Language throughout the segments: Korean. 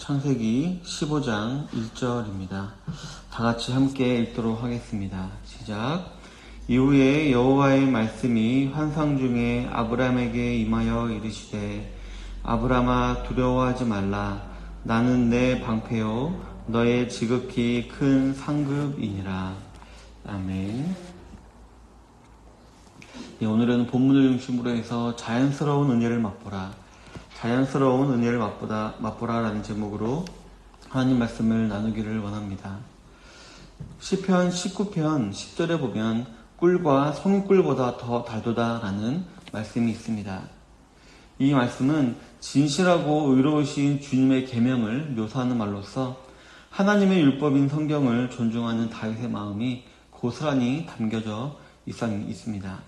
창세기 15장 1절입니다. 다같이 함께 읽도록 하겠습니다. 시작. 이후에 여호와의 말씀이 환상 중에 아브람에게 임하여 이르시되 아브람아 두려워하지 말라. 나는 내 방패요 너의 지극히 큰 상급이니라. 아멘. 오늘은 본문을 중심으로 해서 자연스러운 은혜를 맛보라. 자연스러운 은혜를 맛보라 라는 제목으로 하나님 말씀을 나누기를 원합니다. 시편 19편 10절에 보면 꿀과 송이꿀보다 더 달도다 라는 말씀이 있습니다. 이 말씀은 진실하고 의로우신 주님의 계명을 묘사하는 말로서 하나님의 율법인 성경을 존중하는 다윗의 마음이 고스란히 담겨져 있습니다.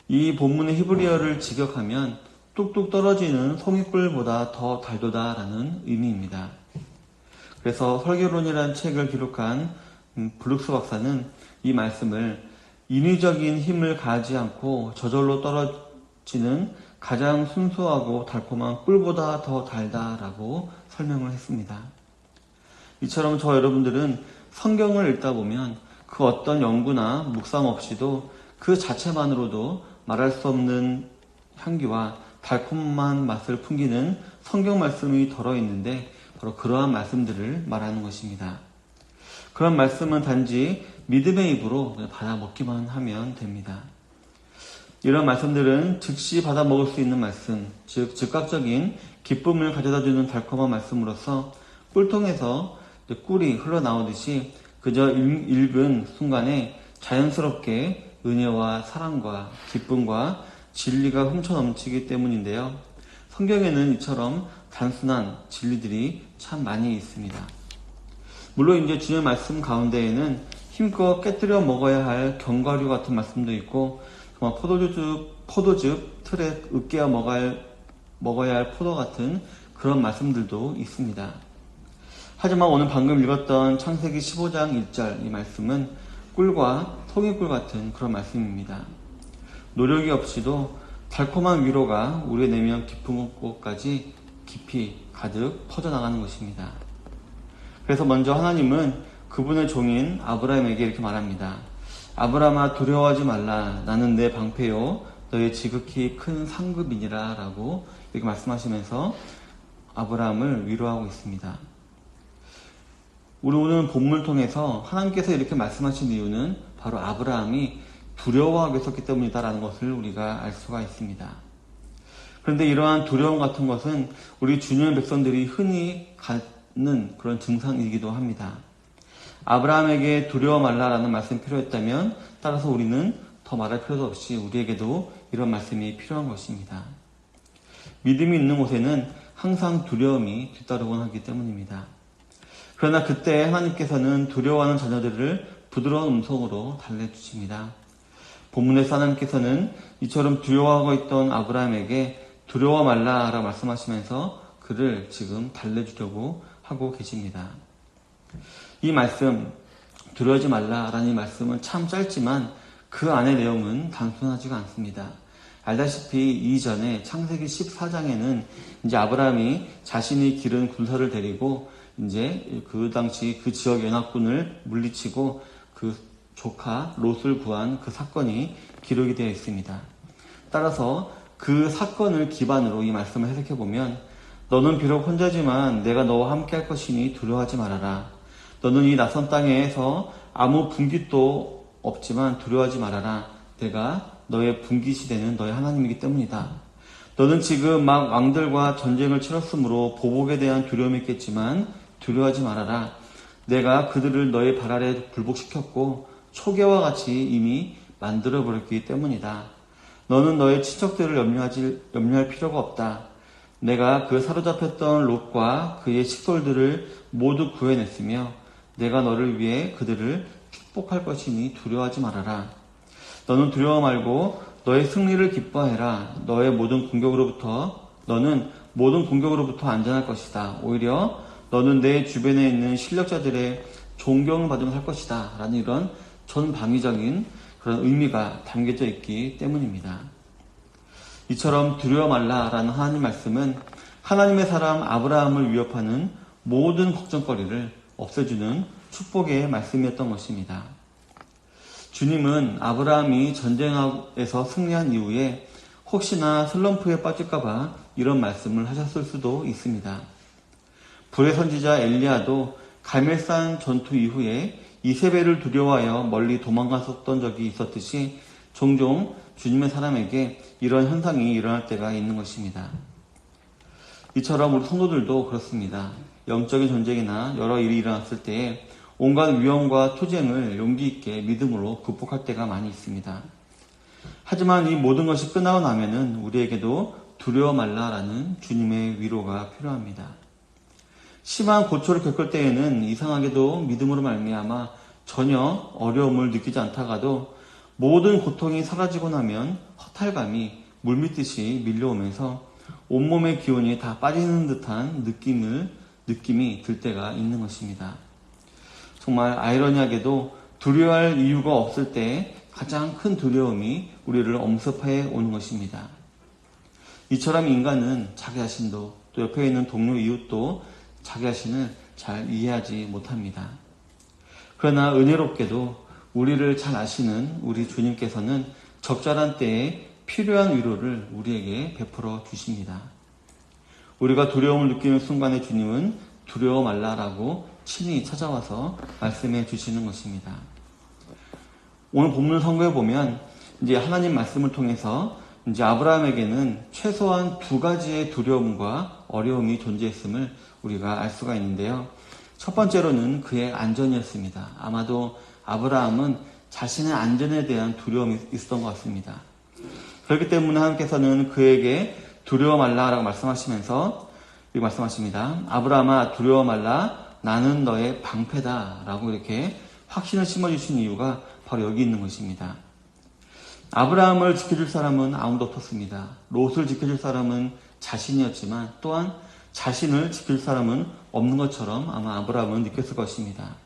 이 본문의 히브리어를 직역하면 뚝뚝 떨어지는 송이꿀보다 더 달도다 라는 의미입니다. 그래서 설교론이라는 책을 기록한 브룩스 박사는 이 말씀을 인위적인 힘을 가하지 않고 저절로 떨어지는 가장 순수하고 달콤한 꿀보다 더 달다라고 설명을 했습니다. 이처럼 저 여러분들은 성경을 읽다 보면 그 어떤 연구나 묵상 없이도 그 자체만으로도 말할 수 없는 향기와 달콤한 맛을 풍기는 성경 말씀이 덜어있는데 바로 그러한 말씀들을 말하는 것입니다. 그런 말씀은 단지 믿음의 입으로 받아 먹기만 하면 됩니다. 이런 말씀들은 즉시 받아 먹을 수 있는 말씀, 즉 즉각적인 기쁨을 가져다주는 달콤한 말씀으로서 꿀통에서 꿀이 흘러나오듯이 그저 읽은 순간에 자연스럽게 은혜와 사랑과 기쁨과 진리가 훔쳐넘치기 때문인데요. 성경에는 이처럼 단순한 진리들이 참 많이 있습니다. 물론 이제 주님의 말씀 가운데에는 힘껏 깨뜨려 먹어야 할 견과류 같은 말씀도 있고 정말 포도즙 틀에 으깨어 먹어야 할 포도 같은 그런 말씀들도 있습니다. 하지만 오늘 방금 읽었던 창세기 15장 1절 이 말씀은 꿀과 송이꿀 같은 그런 말씀입니다. 노력이 없이도 달콤한 위로가 우리의 내면 깊은 곳까지 깊이 가득 퍼져나가는 것입니다. 그래서 먼저 하나님은 그분의 종인 아브라함에게 이렇게 말합니다. 아브라함아 두려워하지 말라. 나는 내 방패요 너의 지극히 큰 상급이니라 라고 이렇게 말씀하시면서 아브라함을 위로하고 있습니다. 우리 오늘 본문을 통해서 하나님께서 이렇게 말씀하신 이유는 바로 아브라함이 두려워하고 있었기 때문이다라는 것을 우리가 알 수가 있습니다. 그런데 이러한 두려움 같은 것은 우리 주님의 백성들이 흔히 갖는 그런 증상이기도 합니다. 아브라함에게 두려워 말라라는 말씀이 필요했다면 따라서 우리는 더 말할 필요도 없이 우리에게도 이런 말씀이 필요한 것입니다. 믿음이 있는 곳에는 항상 두려움이 뒤따르곤 하기 때문입니다. 그러나 그때 하나님께서는 두려워하는 자녀들을 부드러운 음성으로 달래주십니다. 본문에서 하나님께서는 이처럼 두려워하고 있던 아브라함에게 두려워 말라라고 말씀하시면서 그를 지금 달래주려고 하고 계십니다. 이 말씀, 두려워하지 말라라는 이 말씀은 참 짧지만 그 안의 내용은 단순하지가 않습니다. 알다시피 이전에 창세기 14장에는 이제 아브라함이 자신이 기른 군사를 데리고 이제 그 당시 그 지역 연합군을 물리치고 그 조카 롯을 구한 그 사건이 기록이 되어 있습니다. 따라서 그 사건을 기반으로 이 말씀을 해석해보면 너는 비록 혼자지만 내가 너와 함께 할 것이니 두려워하지 말아라. 너는 이 낯선 땅에서 아무 분깃도 없지만 두려워하지 말아라. 내가 너의 분깃이 되는 너의 하나님이기 때문이다. 너는 지금 막 왕들과 전쟁을 치렀으므로 보복에 대한 두려움이 있겠지만 두려워하지 말아라. 내가 그들을 너의 발 아래 굴복시켰고 초계와 같이 이미 만들어버렸기 때문이다. 너는 너의 친척들을 염려할 필요가 없다. 내가 그 사로잡혔던 롯과 그의 식솔들을 모두 구해냈으며 내가 너를 위해 그들을 축복할 것이니 두려워하지 말아라. 너는 두려워 말고 너의 승리를 기뻐해라. 너는 모든 공격으로부터 안전할 것이다. 오히려 너는 내 주변에 있는 실력자들의 존경을 받으면서 할 것이다. 라는 이런 전방위적인 그런 의미가 담겨져 있기 때문입니다. 이처럼 두려워 말라라는 하나님 말씀은 하나님의 사람 아브라함을 위협하는 모든 걱정거리를 없애주는 축복의 말씀이었던 것입니다. 주님은 아브라함이 전쟁에서 승리한 이후에 혹시나 슬럼프에 빠질까봐 이런 말씀을 하셨을 수도 있습니다. 불의 선지자 엘리야도 갈멜산 전투 이후에 이세벨을 두려워하여 멀리 도망갔었던 적이 있었듯이 종종 주님의 사람에게 이런 현상이 일어날 때가 있는 것입니다. 이처럼 우리 성도들도 그렇습니다. 영적인 전쟁이나 여러 일이 일어났을 때에 온갖 위험과 투쟁을 용기 있게 믿음으로 극복할 때가 많이 있습니다. 하지만 이 모든 것이 끝나고 나면은 우리에게도 두려워 말라라는 주님의 위로가 필요합니다. 심한 고초를 겪을 때에는 이상하게도 믿음으로 말미암아 전혀 어려움을 느끼지 않다가도 모든 고통이 사라지고 나면 허탈감이 물밀듯이 밀려오면서 온몸의 기운이 다 빠지는 듯한 느낌이 들 때가 있는 것입니다. 정말 아이러니하게도 두려워할 이유가 없을 때 가장 큰 두려움이 우리를 엄습해 오는 것입니다. 이처럼 인간은 자기 자신도 또 옆에 있는 동료 이웃도 자기 자신을 잘 이해하지 못합니다. 그러나 은혜롭게도 우리를 잘 아시는 우리 주님께서는 적절한 때에 필요한 위로를 우리에게 베풀어 주십니다. 우리가 두려움을 느끼는 순간에 주님은 두려워 말라라고 친히 찾아와서 말씀해 주시는 것입니다. 오늘 본문 선거에 보면 이제 하나님 말씀을 통해서 이제 아브라함에게는 최소한 두 가지의 두려움과 어려움이 존재했음을 우리가 알 수가 있는데요. 첫 번째로는 그의 안전이었습니다. 아마도 아브라함은 자신의 안전에 대한 두려움이 있었던 것 같습니다. 그렇기 때문에 하나님께서는 그에게 두려워 말라라고 말씀하시면서 이렇게 말씀하십니다. 아브라함아 두려워 말라 나는 너의 방패다 라고 이렇게 확신을 심어주신 이유가 바로 여기 있는 것입니다. 아브라함을 지켜줄 사람은 아무도 없었습니다. 롯을 지켜줄 사람은 자신이었지만 또한 자신을 지킬 사람은 없는 것처럼 아마 아브라함은 느꼈을 것입니다.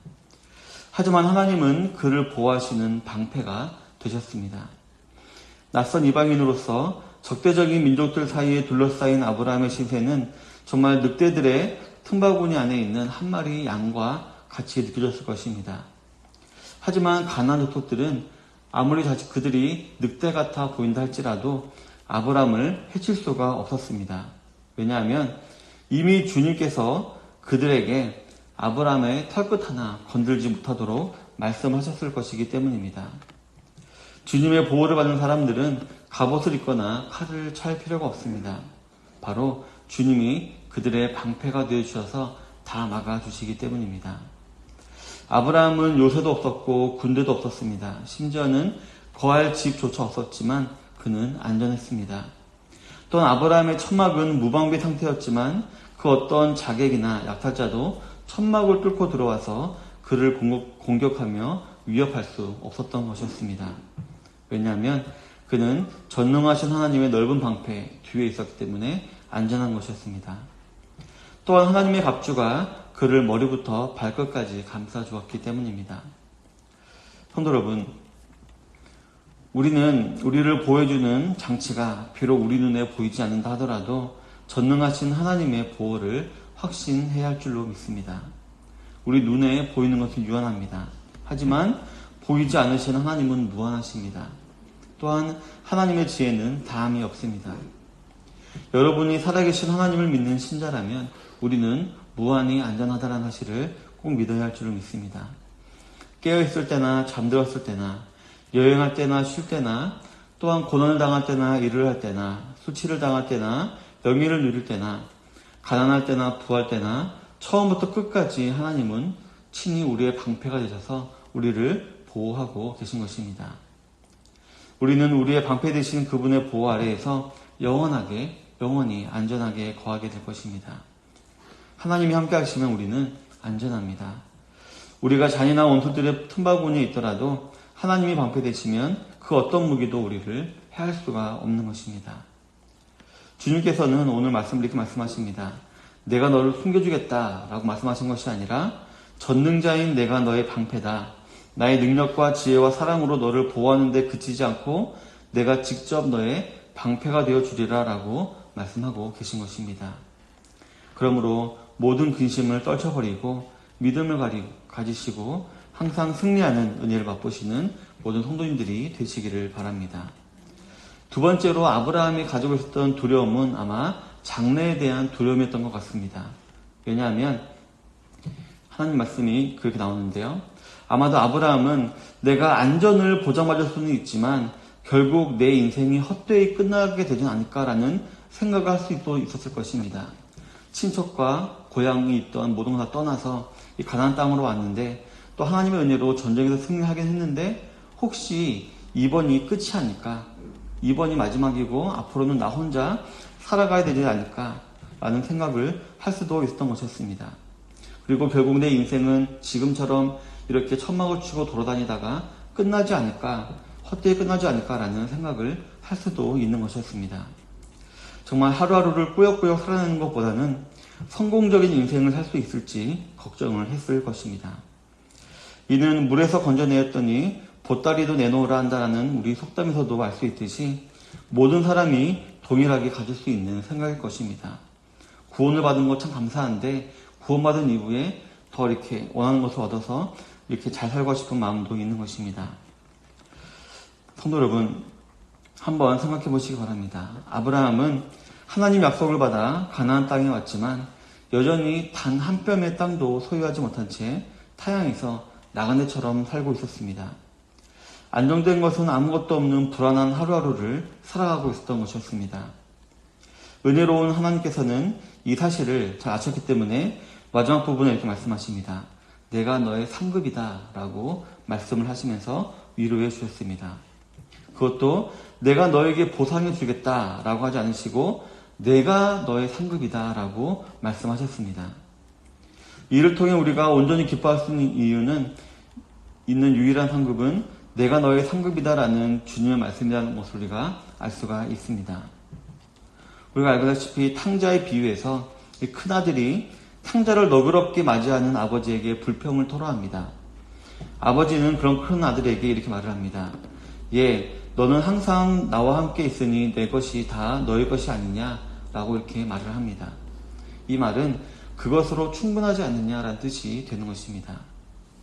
하지만 하나님은 그를 보호하시는 방패가 되셨습니다. 낯선 이방인으로서 적대적인 민족들 사이에 둘러싸인 아브라함의 신세는 정말 늑대들의 틈바구니 안에 있는 한 마리 양과 같이 느껴졌을 것입니다. 하지만 가나안 족속들은 아무리 그들이 늑대 같아 보인다 할지라도 아브라함을 해칠 수가 없었습니다. 왜냐하면 이미 주님께서 그들에게 아브라함의 털끝 하나 건들지 못하도록 말씀하셨을 것이기 때문입니다. 주님의 보호를 받는 사람들은 갑옷을 입거나 칼을 찰 필요가 없습니다. 바로 주님이 그들의 방패가 되어주셔서 다 막아주시기 때문입니다. 아브라함은 요새도 없었고 군대도 없었습니다. 심지어는 거할 집조차 없었지만 그는 안전했습니다. 또한 아브라함의 천막은 무방비 상태였지만 그 어떤 자객이나 약탈자도 천막을 뚫고 들어와서 그를 공격하며 위협할 수 없었던 것이었습니다. 왜냐하면 그는 전능하신 하나님의 넓은 방패 뒤에 있었기 때문에 안전한 것이었습니다. 또한 하나님의 갑주가 그를 머리부터 발끝까지 감싸주었기 때문입니다. 성도 여러분, 우리는 우리를 보호해주는 장치가 비록 우리 눈에 보이지 않는다 하더라도 전능하신 하나님의 보호를 확신해야 할 줄로 믿습니다. 우리 눈에 보이는 것은 유한합니다. 하지만 보이지 않으시는 하나님은 무한하십니다. 또한 하나님의 지혜는 다함이 없습니다. 여러분이 살아계신 하나님을 믿는 신자라면 우리는 무한히 안전하다는 사실을 꼭 믿어야 할 줄로 믿습니다. 깨어있을 때나 잠들었을 때나 여행할 때나 쉴 때나 또한 고난을 당할 때나 일을 할 때나 수치를 당할 때나 영예를 누릴 때나 가난할 때나 부할 때나 처음부터 끝까지 하나님은 친히 우리의 방패가 되셔서 우리를 보호하고 계신 것입니다. 우리는 우리의 방패 되신 그분의 보호 아래에서 영원히 안전하게 거하게 될 것입니다. 하나님이 함께 하시면 우리는 안전합니다. 우리가 잔인한 원수들의 틈바구니에 있더라도 하나님이 방패 되시면 그 어떤 무기도 우리를 해할 수가 없는 것입니다. 주님께서는 오늘 말씀을 이렇게 말씀하십니다. 내가 너를 숨겨주겠다 라고 말씀하신 것이 아니라 전능자인 내가 너의 방패다. 나의 능력과 지혜와 사랑으로 너를 보호하는 데 그치지 않고 내가 직접 너의 방패가 되어 주리라 라고 말씀하고 계신 것입니다. 그러므로 모든 근심을 떨쳐버리고 믿음을 가지시고 항상 승리하는 은혜를 맛보시는 모든 성도님들이 되시기를 바랍니다. 두 번째로 아브라함이 가지고 있었던 두려움은 아마 장래에 대한 두려움이었던 것 같습니다. 왜냐하면 하나님 말씀이 그렇게 나오는데요. 아마도 아브라함은 내가 안전을 보장받을 수는 있지만 결국 내 인생이 헛되이 끝나게 되지 않을까라는 생각을 할 수 있었을 것입니다. 친척과 고향이 있던 모든 걸 다 떠나서 이 가나안 땅으로 왔는데 또 하나님의 은혜로 전쟁에서 승리하긴 했는데 혹시 이번이 끝이 아닐까? 이번이 마지막이고 앞으로는 나 혼자 살아가야 되지 않을까라는 생각을 할 수도 있었던 것이었습니다. 그리고 결국 내 인생은 지금처럼 이렇게 천막을 치고 돌아다니다가 끝나지 않을까, 헛되이 끝나지 않을까라는 생각을 할 수도 있는 것이었습니다. 정말 하루하루를 꾸역꾸역 살아내는 것보다는 성공적인 인생을 살 수 있을지 걱정을 했을 것입니다. 이는 물에서 건져내었더니 보따리도 내놓으라 한다라는 우리 속담에서도 알 수 있듯이 모든 사람이 동일하게 가질 수 있는 생각일 것입니다. 구원을 받은 것 참 감사한데 구원받은 이후에 더 이렇게 원하는 것을 얻어서 이렇게 잘 살고 싶은 마음도 있는 것입니다. 성도 여러분, 한번 생각해 보시기 바랍니다. 아브라함은 하나님 약속을 받아 가나안 땅에 왔지만 여전히 단 한 뼘의 땅도 소유하지 못한 채 타향에서 나그네처럼 살고 있었습니다. 안정된 것은 아무것도 없는 불안한 하루하루를 살아가고 있었던 것이었습니다. 은혜로운 하나님께서는 이 사실을 잘 아셨기 때문에 마지막 부분에 이렇게 말씀하십니다. 내가 너의 상급이다 라고 말씀을 하시면서 위로해 주셨습니다. 그것도 내가 너에게 보상해 주겠다 라고 하지 않으시고 내가 너의 상급이다 라고 말씀하셨습니다. 이를 통해 우리가 온전히 기뻐할 수 있는 이유는 있는 유일한 상급은 내가 너의 상급이다 라는 주님의 말씀이라는 것을 우리가 알 수가 있습니다. 우리가 알다시피 탕자의 비유에서 큰아들이 탕자를 너그럽게 맞이하는 아버지에게 불평을 토로합니다. 아버지는 그런 큰 아들에게 이렇게 말을 합니다. 예, 너는 항상 나와 함께 있으니 내 것이 다 너의 것이 아니냐 라고 이렇게 말을 합니다. 이 말은 그것으로 충분하지 않느냐라는 뜻이 되는 것입니다.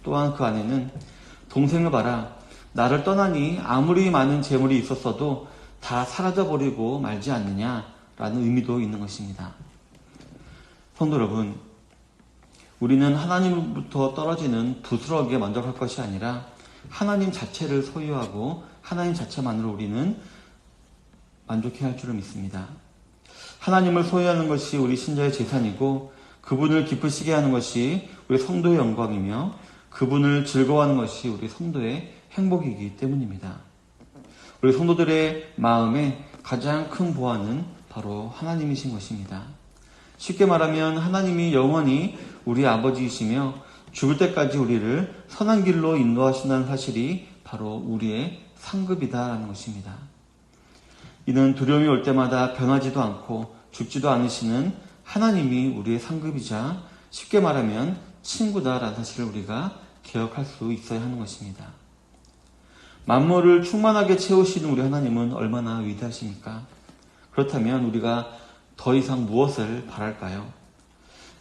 또한 그 안에는 동생을 봐라, 나를 떠나니 아무리 많은 재물이 있었어도 다 사라져버리고 말지 않느냐라는 의미도 있는 것입니다. 성도 여러분, 우리는 하나님부터 떨어지는 부스러기에 만족할 것이 아니라 하나님 자체를 소유하고 하나님 자체만으로 우리는 만족해야 할 줄을 믿습니다. 하나님을 소유하는 것이 우리 신자의 재산이고 그분을 기쁘시게 하는 것이 우리 성도의 영광이며 그분을 즐거워하는 것이 우리 성도의 행복이기 때문입니다. 우리 성도들의 마음에 가장 큰 보안은 바로 하나님이신 것입니다. 쉽게 말하면 하나님이 영원히 우리 아버지이시며 죽을 때까지 우리를 선한 길로 인도하신다는 사실이 바로 우리의 상급이다라는 것입니다. 이는 두려움이 올 때마다 변하지도 않고 죽지도 않으시는 하나님이 우리의 상급이자 쉽게 말하면 친구다라는 사실을 우리가 기억할 수 있어야 하는 것입니다. 만물을 충만하게 채우시는 우리 하나님은 얼마나 위대하십니까? 그렇다면 우리가 더 이상 무엇을 바랄까요?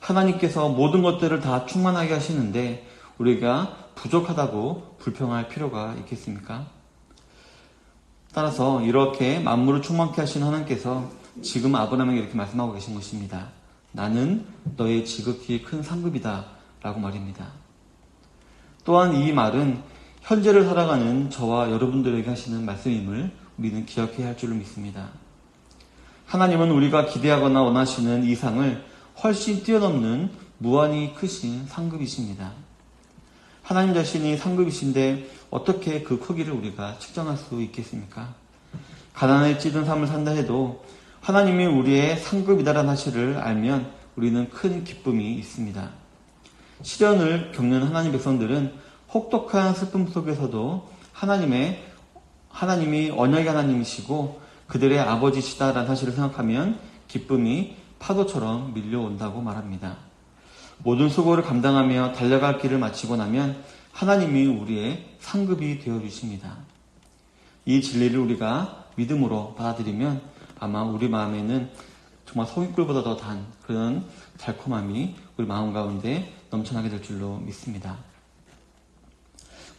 하나님께서 모든 것들을 다 충만하게 하시는데 우리가 부족하다고 불평할 필요가 있겠습니까? 따라서 이렇게 만물을 충만케 하신 하나님께서 지금 아브라함에게 이렇게 말씀하고 계신 것입니다. 나는 너의 지극히 큰 상급이다 라고 말입니다. 또한 이 말은 현재를 살아가는 저와 여러분들에게 하시는 말씀임을 우리는 기억해야 할 줄을 믿습니다. 하나님은 우리가 기대하거나 원하시는 이상을 훨씬 뛰어넘는 무한히 크신 상급이십니다. 하나님 자신이 상급이신데 어떻게 그 크기를 우리가 측정할 수 있겠습니까? 가난에 찌든 삶을 산다 해도 하나님이 우리의 상급이다라는 사실을 알면 우리는 큰 기쁨이 있습니다. 시련을 겪는 하나님 백성들은 혹독한 슬픔 속에서도 하나님이 언약의 하나님이시고 그들의 아버지시다라는 사실을 생각하면 기쁨이 파도처럼 밀려온다고 말합니다. 모든 수고를 감당하며 달려갈 길을 마치고 나면 하나님이 우리의 상급이 되어주십니다. 이 진리를 우리가 믿음으로 받아들이면 아마 우리 마음에는 정말 성인꿀보다 더 단 그런 달콤함이 우리 마음 가운데 넘쳐나게 될 줄로 믿습니다.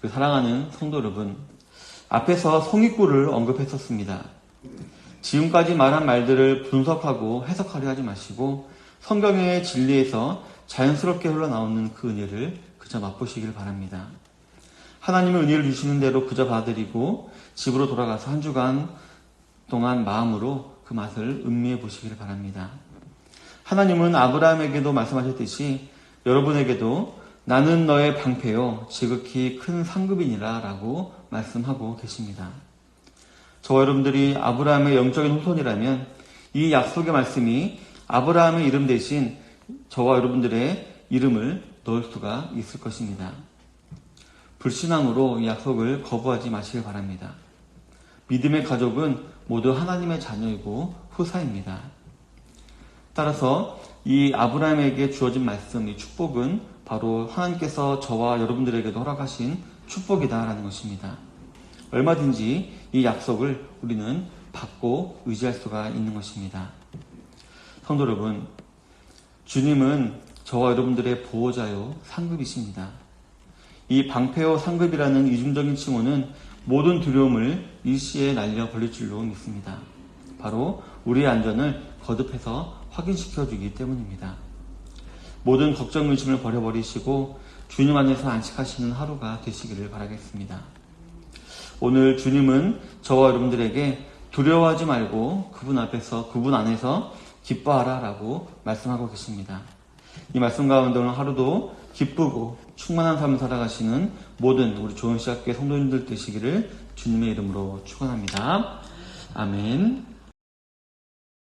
사랑하는 성도 여러분, 앞에서 성인꿀을 언급했었습니다. 지금까지 말한 말들을 분석하고 해석하려 하지 마시고 성경의 진리에서 자연스럽게 흘러나오는 그 은혜를 그저 맛보시길 바랍니다. 하나님의 은혜를 주시는 대로 그저 받아들이고 집으로 돌아가서 한 주간 동안 마음으로 그 맛을 음미해 보시길 바랍니다. 하나님은 아브라함에게도 말씀하셨듯이 여러분에게도 나는 너의 방패요 지극히 큰 상급이니라 라고 말씀하고 계십니다. 저와 여러분들이 아브라함의 영적인 후손이라면 이 약속의 말씀이 아브라함의 이름 대신 저와 여러분들의 이름을 넣을 수가 있을 것입니다. 불신앙으로 이 약속을 거부하지 마시길 바랍니다. 믿음의 가족은 모두 하나님의 자녀이고 후사입니다. 따라서 이 아브라함에게 주어진 말씀, 이 축복은 바로 하나님께서 저와 여러분들에게도 허락하신 축복이다라는 것입니다. 얼마든지 이 약속을 우리는 받고 의지할 수가 있는 것입니다. 성도 여러분, 주님은 저와 여러분들의 보호자요 상급이십니다. 이 방패요 상급이라는 이중적인 칭호는 모든 두려움을 일시에 날려 버릴 줄로 믿습니다. 바로 우리의 안전을 거듭해서 확인시켜주기 때문입니다. 모든 걱정, 의심을 버려버리시고 주님 안에서 안식하시는 하루가 되시기를 바라겠습니다. 오늘 주님은 저와 여러분들에게 두려워하지 말고 그분 앞에서, 그분 안에서 기뻐하라 라고 말씀하고 계십니다. 이 말씀 가운데 오늘 하루도 기쁘고 충만한 삶을 살아가시는 모든 우리 좋은 시각교회 성도님들 되시기를 주님의 이름으로 축원합니다. 아멘.